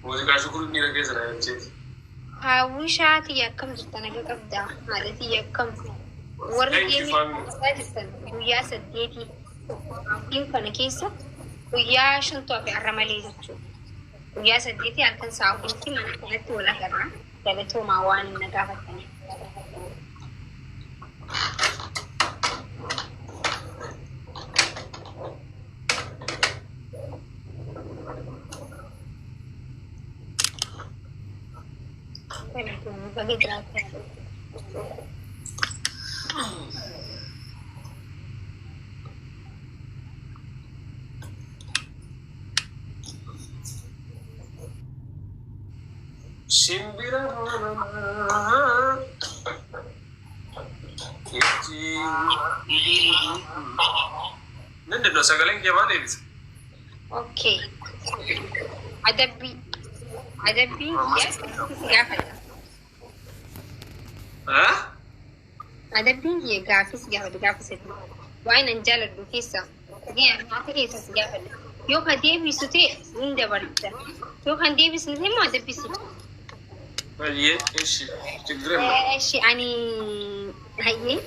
موسيقى شكر إني رجع سنة جديد. هاوشاتي يكم جتنا كتبدا مالتي يكم ورجيني ويا سديتي يمكن كيسة ويا شنطة في الرملي جتشو ويا سديتي أنت ساويتي ما نحكي ولا كذا قالتوا ما وان نجافتني بقيت شمبرا نندن سجلين كمان إيش؟ أوكي أدبي يس سجافة ها؟ أدبي يجافي سجافة سيد وين أنجل الدكيسة جيه ما تيجي سجافة يو كديه بيسوتي من دبرته يو كديه بيسوتي ما أدبي سيد هاي إيش تقدرين؟ إيش يعني هاي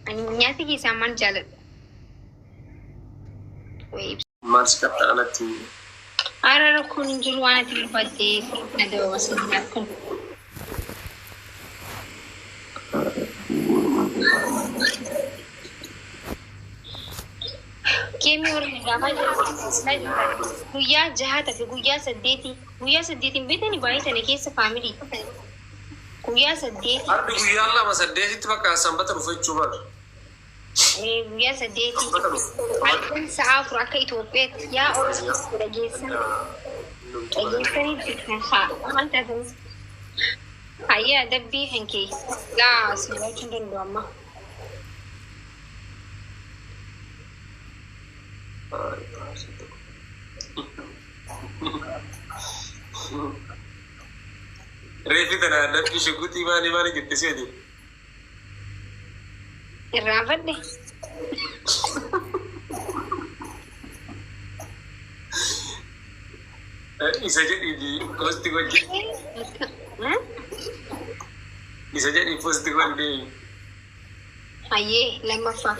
يعني نياتي كيسة من جل مارس كتا أنا تي أرى ركون جلوانا تلفدي ندوا وسنة كن كيمي ورني جافا ويا جهات في ويا سديتي بيتني باي تنكيس فاميلي ويا سديتي أربي ويا الله ما سديتي تبقى سامبت رفيع شوبر ويا سديتي هل ساعة فراك يتوبيت يا أورس رجيسا رجيسني تكنخا أنت تنس هيا دبي هنكي لا سيرتين دندوما ريفي تنا نبي شكوتي ماني كنت سيدي الرافد Isa jadi di post ko di. Isa jadi post ko di. Aye, lama fa.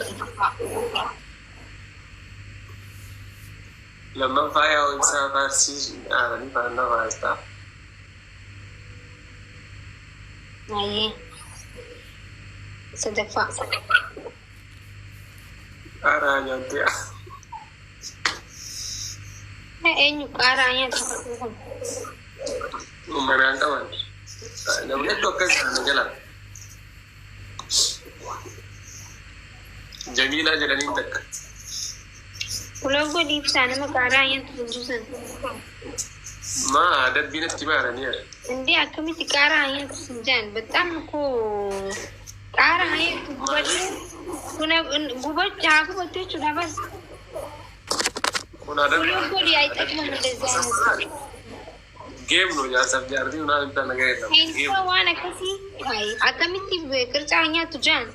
Lama fa ya isa versi ni paranda basta. Aye. Sedefa. Ara nyantia. Enyu karanya takut. Lumayan kawan. Namanya dokter sana jalan. Jamila jalan ini dekat. Pulau gua di sana mah karanya tujuan. Ma ada binat gimana nih? Nanti aku mesti karanya tujuan. Betam ko karanya buat gua jago betul sudah bas. Pulau gua di IT cuma desain. Game lo ya सब यार दी उन्हें इतना लगे था. Game. Wana kasi hai. Aku mesti kerjanya tujuan.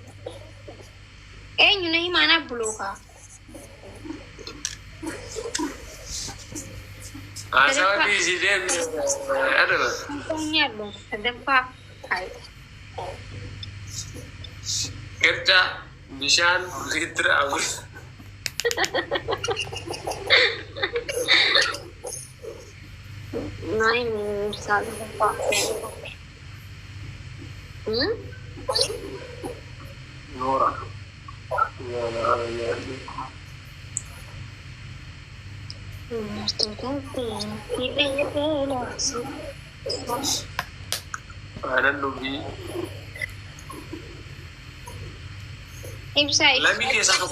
Nyuna mana bloka. Asal di sini ada lah. Punya loh, ada apa? Kerja bishan liter awal. Naik misal apa? Nora. Ya. Anan lubi. Ibsa. Lami dia satu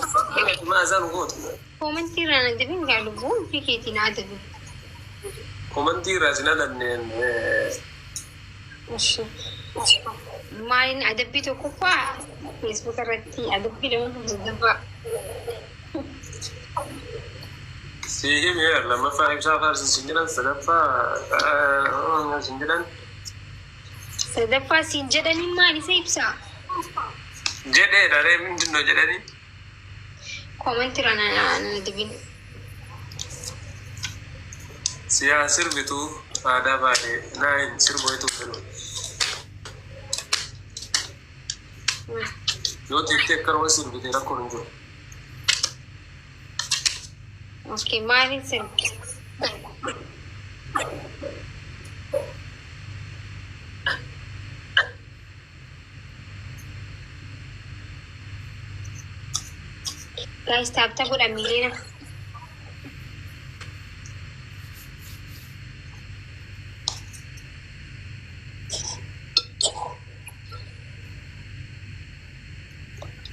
ma azan gut. Komentir anak tapi nggak lubu, pikirin ada bu. Komentir aja dan main ada itu kupa. Facebook reti ada film juga. Sihim ya, lama fahim safar sinjiran sedafa sinjiran. Sedafa sinjiran ini mana sih Ibsa? Jadi dari min dino jadi ni. Komentir anak tapi. Siasir betu Ada baay'ee naayin sirboitu jiru. Yoo xiqqee akkanuma sirbite rakkoon hin jiru. Okay, maaliin sin? Guys, tap godha miileena.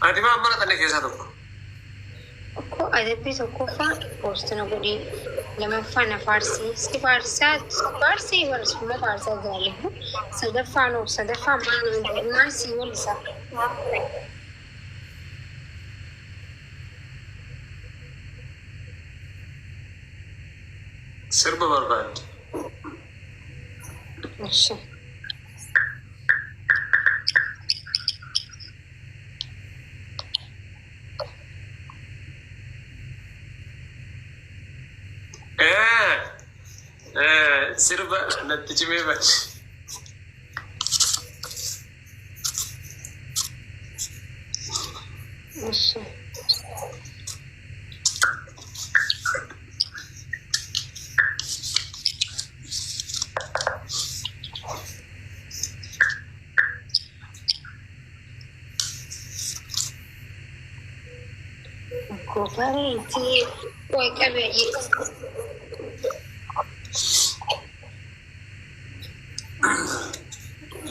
Ati maa mana tanne keessaa tokko? Ko adabbii tokkoffaa poostina godhee lammaffaa na faarsii si faarsii barreeffama faarsaa jaalladhu sadaffaa maal si mul'isa. Sirba barbaadde. Ishi. Sirba natti cimee bachi. Ishi. Gobareeti way qabeeyye.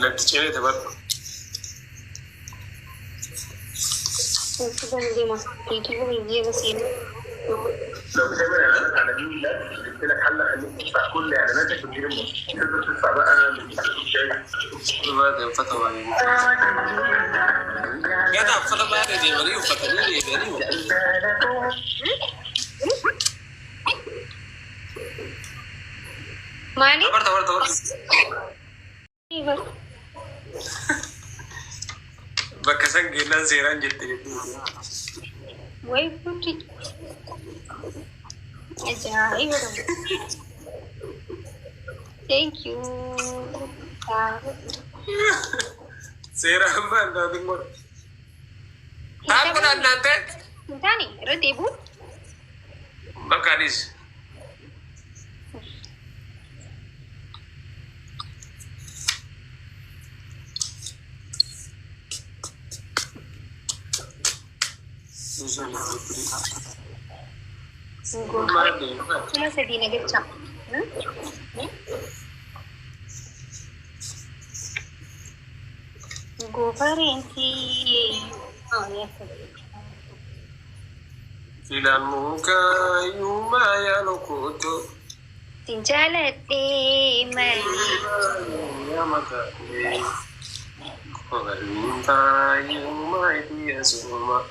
Natti cimee taphattu. Wanti dandeema beekilu biyyeera seenu. لو بتعمل اعلانات على مين ده جبت لك حل خليك تدفع كل اعلاناتك وتجيب تقدر تدفع بقى من Baade uffata baay'ee. Gada uffata baay'ee deemanii uffatanii deebi'anii. Maali? Tapharta. Bakka san geellaan seeraan jette jechuudha. Way gudi. Ajaa'iba. Thank you. Seeraan maal taatu immoo? Taa'an kun addaan ta'e? Hin taane irra deebi'u. Bakka adiis. Cuma sedih nugget cap. Gobareenti. Oh ya. Filan muka yuma ya lokoto. Tinjalate mali. Ya maka. Kogalinta yuma dia semua.